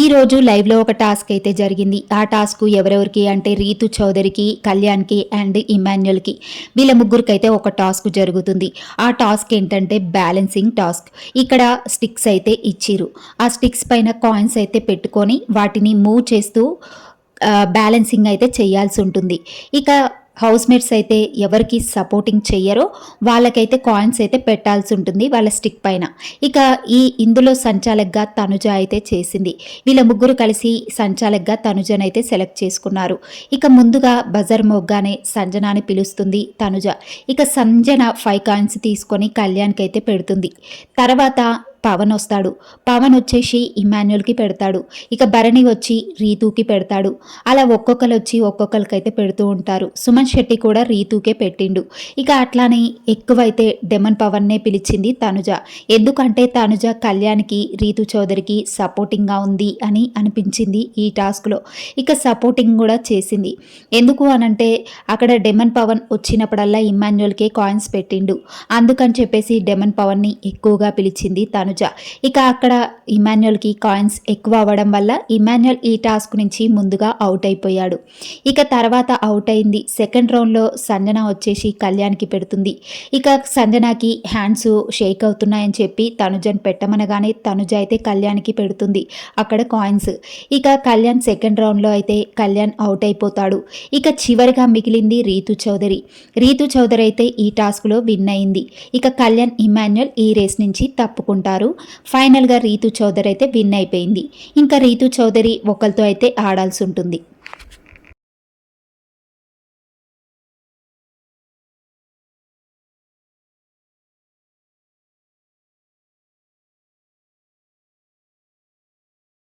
ఈరోజు లైవ్లో ఒక టాస్క్ అయితే జరిగింది. ఆ టాస్క్ ఎవరెవరికి అంటే రీతు చౌదరికి, కళ్యాణ్కి అండ్ ఇమాన్యుయల్కి, వీళ్ళ ముగ్గురికైతే ఒక టాస్క్ జరుగుతుంది. ఆ టాస్క్ ఏంటంటే బ్యాలెన్సింగ్ టాస్క్. ఇక్కడ స్టిక్స్ అయితే ఇచ్చిరు. ఆ స్టిక్స్ పైన కాయిన్స్ అయితే పెట్టుకొని వాటిని మూవ్ చేస్తూ బ్యాలెన్సింగ్ అయితే చేయాల్సి ఉంటుంది. ఇక హౌస్ మేట్స్ అయితే ఎవరికి సపోర్టింగ్ చెయ్యరో వాళ్ళకైతే కాయిన్స్ అయితే పెట్టాల్సి ఉంటుంది వాళ్ళ స్టిక్ పైన. ఇక ఇందులో సంచాలక్గా తనుజ అయితే చేసింది. వీళ్ళ ముగ్గురు కలిసి సంచాలక్గా తనుజనైతే సెలెక్ట్ చేసుకున్నారు. ఇక ముందుగా బజర్ మొగ్గానే సంజనాని పిలుస్తుంది తనుజ. ఇక సంజన 5 కాయిన్స్ తీసుకొని కళ్యాణ్కి అయితే పెడుతుంది. తర్వాత పవన్ వస్తాడు. పవన్ వచ్చేసి ఇమాన్యుయల్కి పెడతాడు. ఇక భరణి వచ్చి రీతూకి పెడతాడు. అలా ఒక్కొక్కరు వచ్చి ఒక్కొక్కరికైతే పెడుతూ ఉంటారు. సుమన్ శెట్టి కూడా రీతూకే పెట్టిండు. ఇక అట్లానే ఎక్కువైతే డెమన్ పవన్నే పిలిచింది తనుజ. ఎందుకంటే తనుజ కళ్యాణ్కి రీతు చౌదరికి సపోర్టింగ్గా ఉంది అని అనిపించింది ఈ టాస్క్లో. ఇక సపోర్టింగ్ కూడా చేసింది. ఎందుకు అనంటే అక్కడ డెమన్ పవన్ వచ్చినప్పుడల్లా ఇమాన్యుయల్కే కాయిన్స్ పెట్టిండు. అందుకని చెప్పేసి డెమన్ పవన్ని ఎక్కువగా పిలిచింది తనుజ. ఇక అక్కడ ఇమాన్యుయల్కి కాయిన్స్ ఎక్కువ అవ్వడం వల్ల ఇమాన్యుయల్ ఈ టాస్క్ నుంచి ముందుగా అవుట్ అయిపోయాడు. ఇక తర్వాత అవుట్ అయింది. సెకండ్ రౌండ్లో సంజన వచ్చేసి కళ్యాణ్కి పెడుతుంది. ఇక సంజనకి హ్యాండ్స్ షేక్ అవుతున్నాయని చెప్పి తనుజని పెట్టమనగానే తనుజ అయితే కళ్యాణ్కి పెడుతుంది అక్కడ కాయిన్స్. ఇక కళ్యాణ్ సెకండ్ రౌండ్లో అయితే కళ్యాణ్ అవుట్ అయిపోతాడు. ఇక చివరిగా మిగిలింది రీతు చౌదరి. రీతు చౌదరి అయితే ఈ టాస్క్లో విన్ అయింది. ఇక కళ్యాణ్ ఇమాన్యుయల్ ఈ రేస్ నుంచి తప్పుకుంటారు. ఫైనల్గా రీతు చౌదరి అయితే విన్ అయిపోయింది. ఇంకా రీతు చౌదరి ఒకరితో అయితే ఆడాల్సి ఉంటుంది.